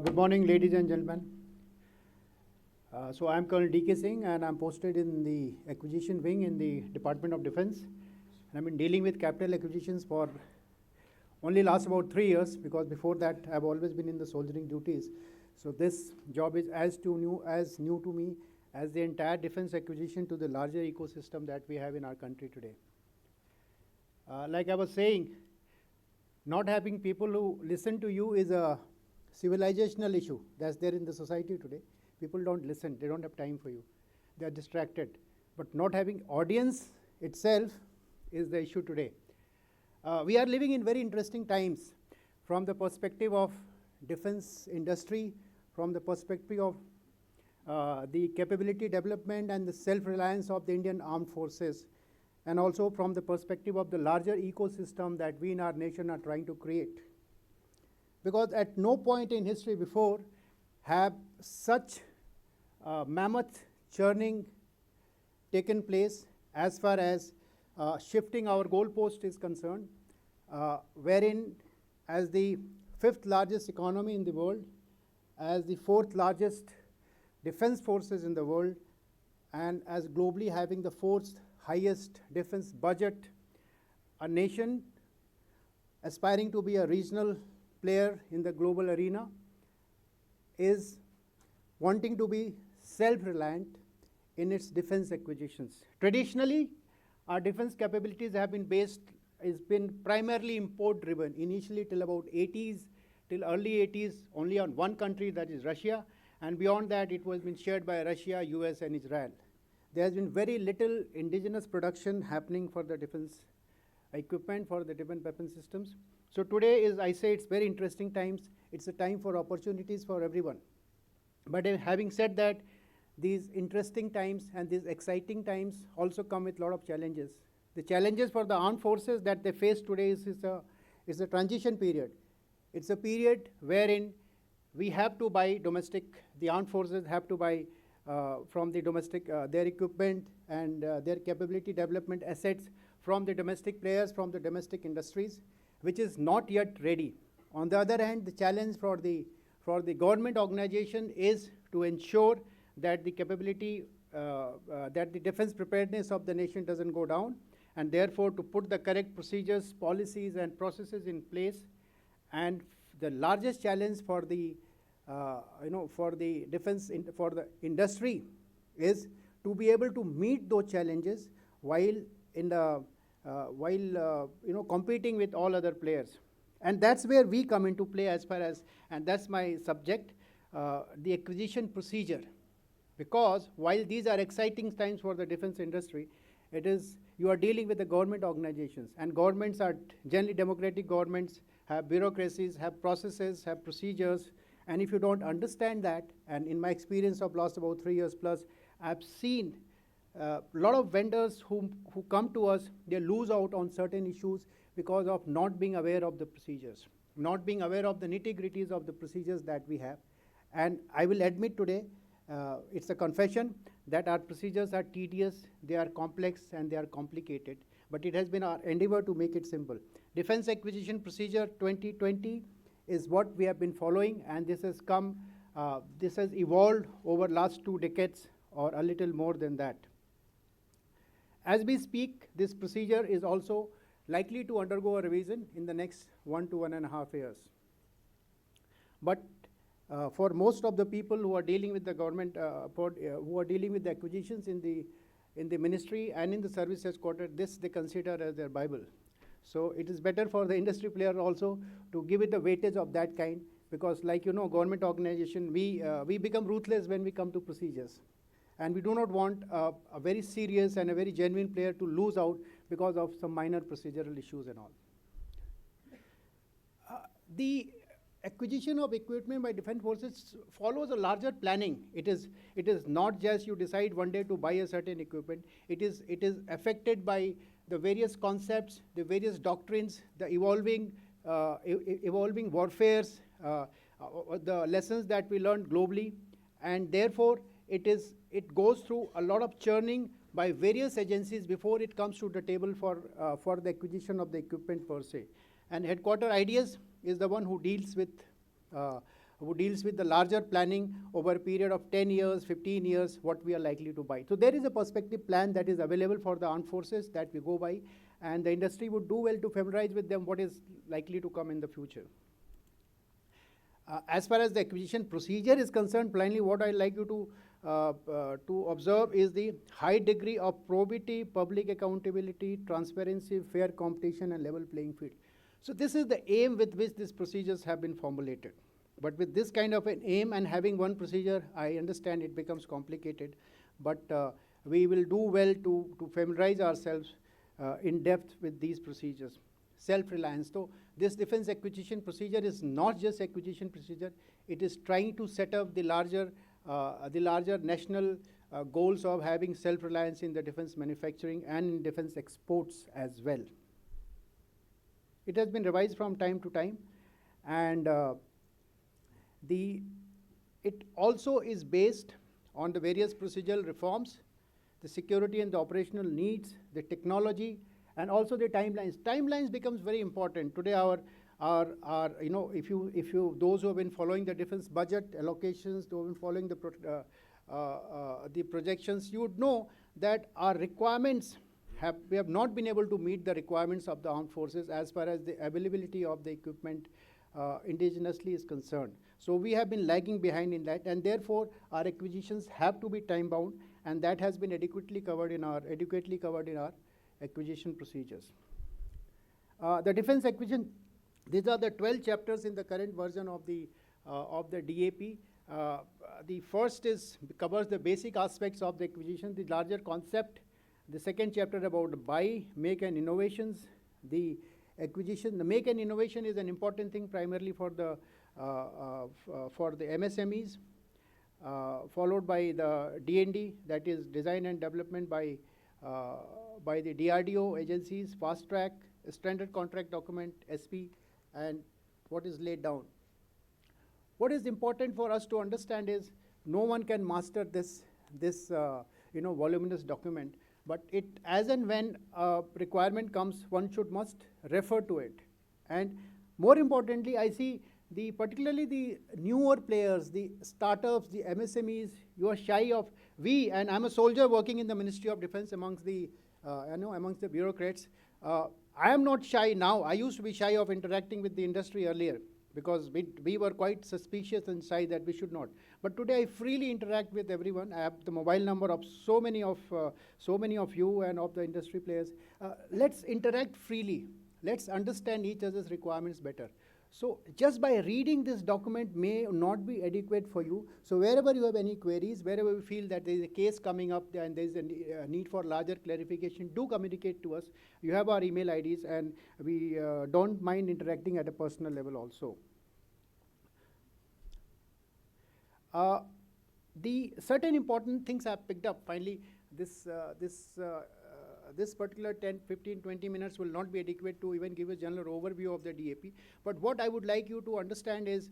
Good morning, ladies and gentlemen. So I'm Colonel D.K. Singh, and I'm posted in the acquisition wing in the Department of Defense. And I've been dealing with capital acquisitions for only last about 3 years, because before that I've always been in the soldiering duties. So this job is as new to me as the entire defense acquisition to the larger ecosystem that we have in our country today. Like I was saying, not having people who listen to you is a civilizational issue that's there in the society today. People don't listen, they don't have time for you, they are distracted. But not having audience itself is the issue today. We are living in very interesting times from the perspective of defense industry, from the perspective of the capability development and the self-reliance of the Indian armed forces, and also from the perspective of the larger ecosystem that we in our nation are trying to create. Because at no point in history before have such mammoth churning taken place as far as shifting our goalpost is concerned, wherein as the 5th largest economy in the world, as the 4th largest defense forces in the world, and as globally having the 4th highest defense budget, a nation aspiring to be a regional player in the global arena is wanting to be self-reliant in its defense acquisitions. Traditionally, our defense capabilities have been primarily import driven, initially till about 80s, till early 80s, only on one country, that is Russia, and beyond that it was been shared by Russia, US and Israel. There has been very little indigenous production happening for the defense equipment, for the defense weapon systems. So today is, I say, it's very interesting times. It's a time for opportunities for everyone. But having said that, these interesting times and these exciting times also come with a lot of challenges. The challenges for the armed forces that they face today is a transition period. It's a period wherein we have to buy domestic, the armed forces have to buy from the domestic, their equipment and their capability development assets from the domestic players, from the domestic industries, which is not yet ready. On the other hand, the challenge for the government organization is to ensure that the capability, that the defense preparedness of the nation doesn't go down, and therefore to put the correct procedures, policies and processes in place. And the largest challenge for the for the defense, for the industry, is to be able to meet those challenges while competing with all other players. And that's where we come into play as far as, and that's my subject, the acquisition procedure. Because while these are exciting times for the defense industry, you are dealing with the government organizations, and governments are generally democratic governments, have bureaucracies, have processes, have procedures. And if you don't understand that, and in my experience of last about 3 years plus, I've seen a lot of vendors who come to us, they lose out on certain issues because of not being aware of the procedures, not being aware of the nitty-gritties of the procedures that we have. And I will admit today, it's a confession that our procedures are tedious, they are complex and they are complicated, but it has been our endeavor to make it simple. Defense Acquisition Procedure 2020 is what we have been following, and this has evolved over last 2 decades or a little more than that. As we speak, this procedure is also likely to undergo a revision in the next 1 to 1.5 years. But for most of the people who are dealing with the government, who are dealing with the acquisitions in the ministry and in the service headquarters, this they consider as their Bible. So it is better for the industry player also to give it the weightage of that kind, because like government organization, we become ruthless when we come to procedures. And we do not want a very serious and a very genuine player to lose out because of some minor procedural issues and all. The acquisition of equipment by defense forces follows a larger planning. It is not just you decide one day to buy a certain equipment. It is affected by the various concepts, the various doctrines, the evolving warfares, the lessons that we learned globally, and therefore it goes through a lot of churning by various agencies before it comes to the table for the acquisition of the equipment per se. And headquarter ideas is the one who deals with who deals with the larger planning over a period of 10 years, 15 years, what we are likely to buy. So there is a perspective plan that is available for the armed forces that we go by, and the industry would do well to familiarize with them what is likely to come in the future. As far as the acquisition procedure is concerned, plainly what I'd like you to observe is the high degree of probity, public accountability, transparency, fair competition, and level playing field. So this is the aim with which these procedures have been formulated. But with this kind of an aim and having one procedure, I understand it becomes complicated. But we will do well to familiarize ourselves in depth with these procedures. Self-reliance. So this defense acquisition procedure is not just acquisition procedure. It is trying to set up the larger national goals of having self-reliance in the defense manufacturing and in defense exports as well. It has been revised from time to time, and it also is based on the various procedural reforms, the security and the operational needs, the technology, and also the timelines. Timelines becomes very important. Today if you those who have been following the defense budget allocations, those who have been following the projections, you would know that our requirements we have not been able to meet the requirements of the armed forces as far as the availability of the equipment indigenously is concerned. So we have been lagging behind in that, and therefore our acquisitions have to be time bound, and that has been adequately covered in our acquisition procedures. The defense acquisition, these are the 12 chapters in the current version of the DAP. The first covers the basic aspects of the acquisition, the larger concept. The second chapter about buy, make, and innovations. The acquisition, the make and innovation is an important thing primarily for the MSMEs, followed by the D&D, that is design and development by the DRDO agencies, fast track, standard contract document, SP, and what is laid down. What is important for us to understand is no one can master this voluminous document, but it, as and when a requirement comes, one must refer to it. And more importantly, I see particularly the newer players, the startups, the MSMEs, you are shy of, and I'm a soldier working in the Ministry of Defense amongst the bureaucrats. I am not shy now. I used to be shy of interacting with the industry earlier because we were quite suspicious and shy that we should not. But today I freely interact with everyone. I have the mobile number of so many of you and of the industry players. Let's interact freely. Let's understand each other's requirements better. So just by reading this document may not be adequate for you. So wherever you have any queries, wherever you feel that there is a case coming up and there is a need for larger clarification, do communicate to us. You have our email IDs, and we don't mind interacting at a personal level also. The certain important things I have picked up. Finally, this particular 10, 15, 20 minutes will not be adequate to even give a general overview of the DAP. But what I would like you to understand is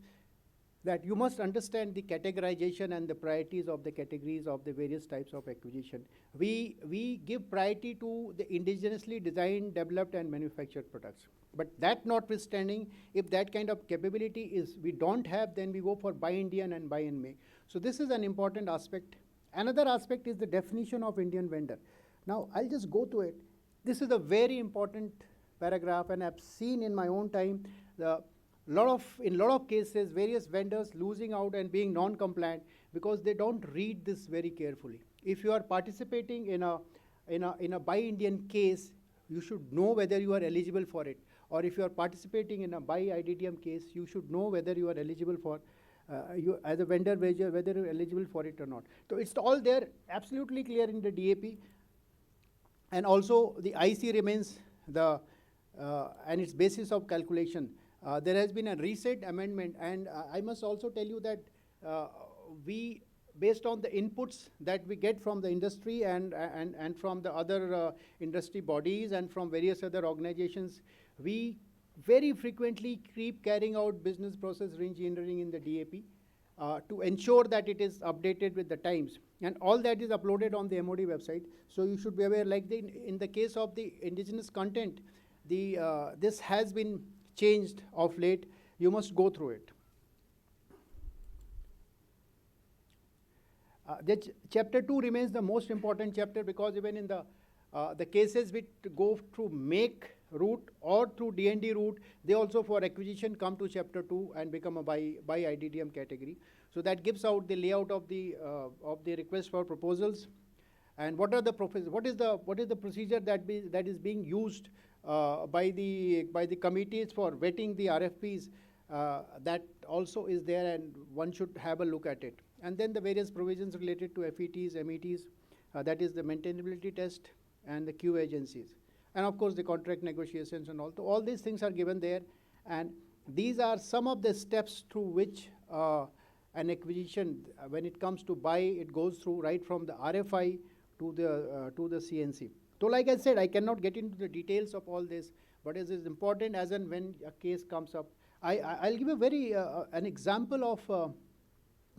that you must understand the categorization and the priorities of the categories of the various types of acquisition. We give priority to the indigenously designed, developed, and manufactured products. But that notwithstanding, if that kind of capability we don't have, then we go for buy Indian and buy and make. So this is an important aspect. Another aspect is the definition of Indian vendor. Now, I'll just go to it. This is a very important paragraph, and I've seen in my own time in lot of cases various vendors losing out and being non-compliant because they don't read this very carefully. If you are participating in a buy Indian case, you should know whether you are eligible for it. Or if you are participating in a buy IDDM case, you should know whether you are eligible for you as a vendor whether you're eligible for it or not. So it's all there, absolutely clear in the DAP. And also the IC remains and its basis of calculation. There has been a recent amendment, and I must also tell you that based on the inputs that we get from the industry and from the other industry bodies and from various other organizations, we very frequently keep carrying out business process reengineering in the DAP to ensure that it is updated with the times. And all that is uploaded on the MOD website. So you should be aware, like in the case of the indigenous content, this has been changed of late. You must go through it. Chapter 2 remains the most important chapter, because even in the cases which go through make route or through D&D route, they also for acquisition come to chapter 2 and become a by IDDM category. So that gives out the layout of the request for proposals, and what is the procedure that is being used by the committees for vetting the RFPs. That also is there, and one should have a look at it. And then the various provisions related to FETs, METs, that is the maintainability test and the Q agencies. And of course the contract negotiations and all. So all these things are given there, and these are some of the steps through which an acquisition, when it comes to buy, it goes through right from the RFI to the CNC. So like I said, I cannot get into the details of all this, but it is important as and when a case comes up. I'll give a very an example of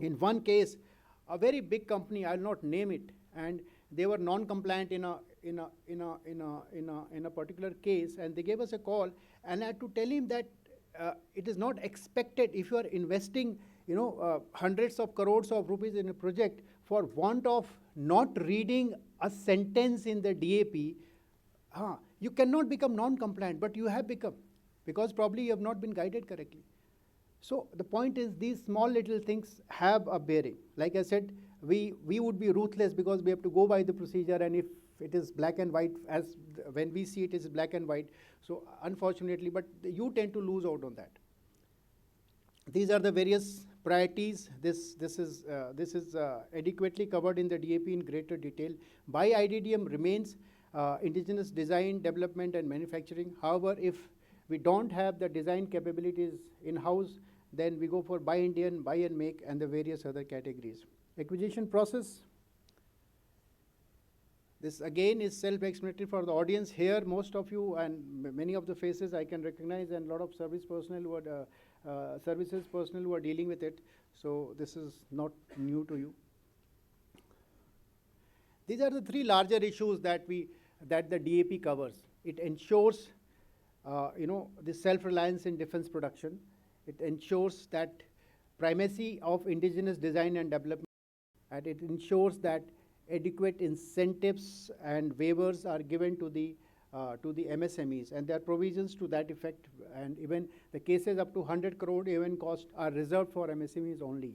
in one case, a very big company, I'll not name it, and they were non-compliant in a particular case, and they gave us a call, and I had to tell him that it is not expected, if you are investing hundreds of crores of rupees in a project, for want of not reading a sentence in the DAP, you cannot become non-compliant, but you have become, because probably you have not been guided correctly. So the point is, these small little things have a bearing. Like I said, we would be ruthless because we have to go by the procedure, and if it is black and white, as when we see it is black and white, so unfortunately, but you tend to lose out on that. These are the various priorities. This is adequately covered in the DAP in greater detail. By IDDM remains indigenous design, development and manufacturing. However, if we don't have the design capabilities in-house, then we go for buy Indian, buy and make, and the various other categories. Acquisition process. This again is self-explanatory for the audience. Here, most of you and many of the faces I can recognize, and a lot of service personnel who are services personnel who are dealing with it. So this is not new to you. These are the three larger issues that the DAP covers. It ensures the self-reliance in defense production. It ensures that primacy of indigenous design and development, and it ensures that adequate incentives and waivers are given to the MSMEs, and there are provisions to that effect, and even the cases up to 100 crore even cost are reserved for MSMEs only.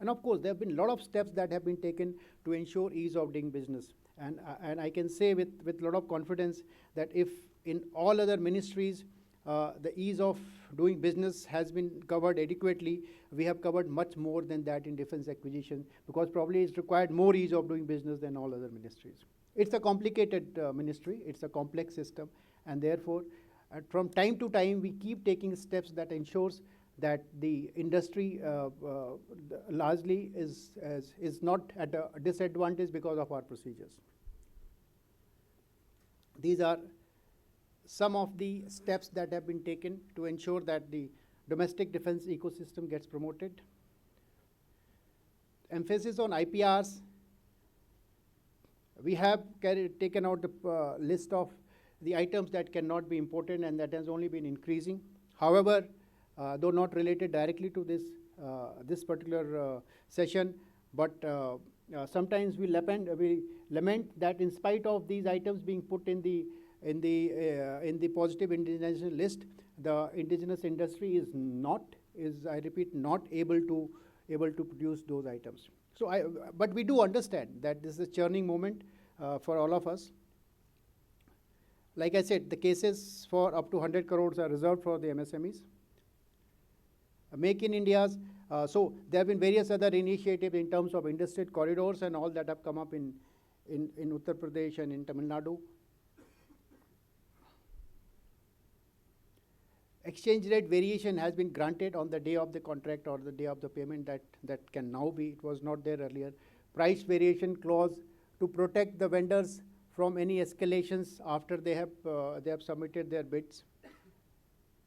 And of course, there have been a lot of steps that have been taken to ensure ease of doing business, and I can say with a lot of confidence that if in all other ministries the ease of doing business has been covered adequately, we have covered much more than that in defense acquisition, because probably it's required more ease of doing business than all other ministries. It's a complicated ministry, it's a complex system, and therefore from time to time we keep taking steps that ensures that the industry largely is not at a disadvantage because of our procedures. These are some of the steps that have been taken to ensure that the domestic defense ecosystem gets promoted. Emphasis on IPRs. We have taken out the list of the items that cannot be imported, and that has only been increasing. However, though not related directly to this particular session, but sometimes we lament that in spite of these items being put in the positive indigenous list, the indigenous industry is I repeat, not able to produce those items. So but we do understand that this is a churning moment for all of us. Like I said, the cases for up to 100 crores are reserved for the MSMEs. Make in India's, so there have been various other initiatives in terms of interstate corridors and all that have come up in Uttar Pradesh and in Tamil Nadu. Exchange rate variation has been granted on the day of the contract or the day of the payment, that can now be, it was not there earlier. Price variation clause to protect the vendors from any escalations after they have submitted their bids.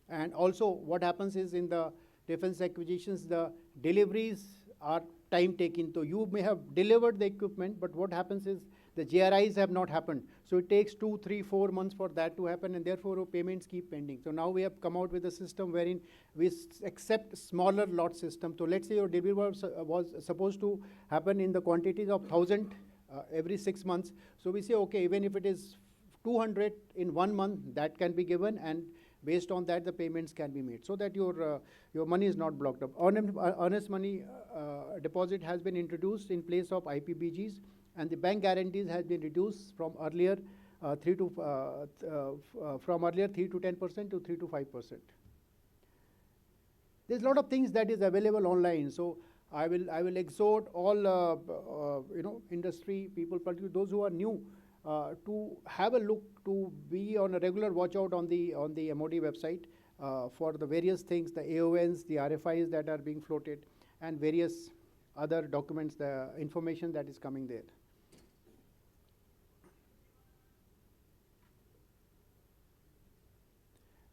And also what happens is in the defense acquisitions, the deliveries are time taking. So you may have delivered the equipment, but what happens is the JRIs have not happened. So it takes 2, 3, 4 months for that to happen, and therefore payments keep pending. So now we have come out with a system wherein we accept smaller lot system. So let's say your delivery was supposed to happen in the quantities of 1,000 every 6 months. So we say, okay, even if it is 200 in 1 month, that can be given, and based on that the payments can be made, so that your money is not blocked up. Earnest money deposit has been introduced in place of IPBGs, and the bank guarantees has been reduced from earlier 3 to 10% to 3 to 5%. There's a lot of things that is available online. So I will exhort all industry people, particularly those who are new, to have a look, to be on a regular watch out on the MOD website for the various things, the AONs, the RFIs that are being floated, and various other documents, the information that is coming there.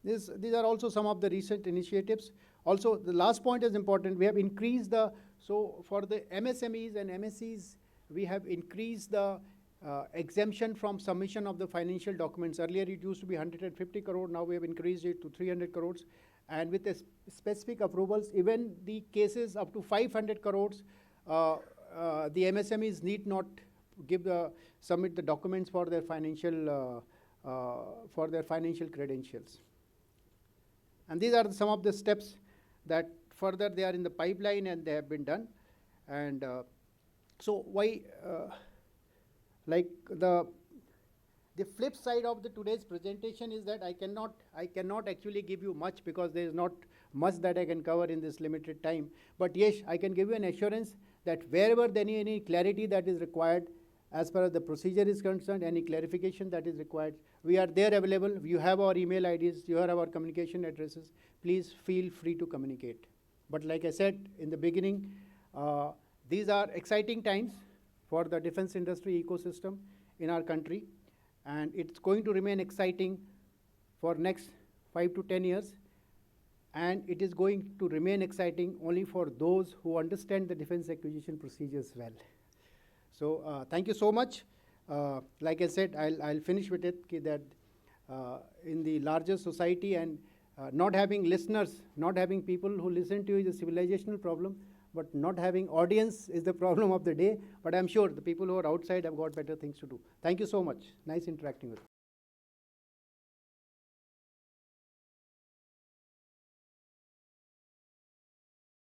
These are also some of the recent initiatives. Also, the last point is important. We have increased so for the MSMEs and MSCs, we have increased the exemption from submission of the financial documents. Earlier it used to be 150 crore, now we have increased it to 300 crores. And with the specific approvals, even the cases up to 500 crores, the MSMEs need not submit the documents for their financial credentials. And these are some of the steps that further they are in the pipeline and they have been done. And so why, like the flip side of today's presentation is that I cannot actually give you much, because there is not much that I can cover in this limited time. But yes, I can give you an assurance that wherever any clarity that is required, as far as the procedure is concerned, any clarification that is required, we are there available. You have our email IDs, you have our communication addresses. Please feel free to communicate. But like I said in the beginning, these are exciting times for the defense industry ecosystem in our country, and it's going to remain exciting for next 5 to 10 years, and it is going to remain exciting only for those who understand the defense acquisition procedures well. So thank you so much. Like I said, I'll finish with it that in the larger society, and not having listeners, not having people who listen to you is a civilizational problem, but not having audience is the problem of the day. But I'm sure the people who are outside have got better things to do. Thank you so much. Nice interacting with you.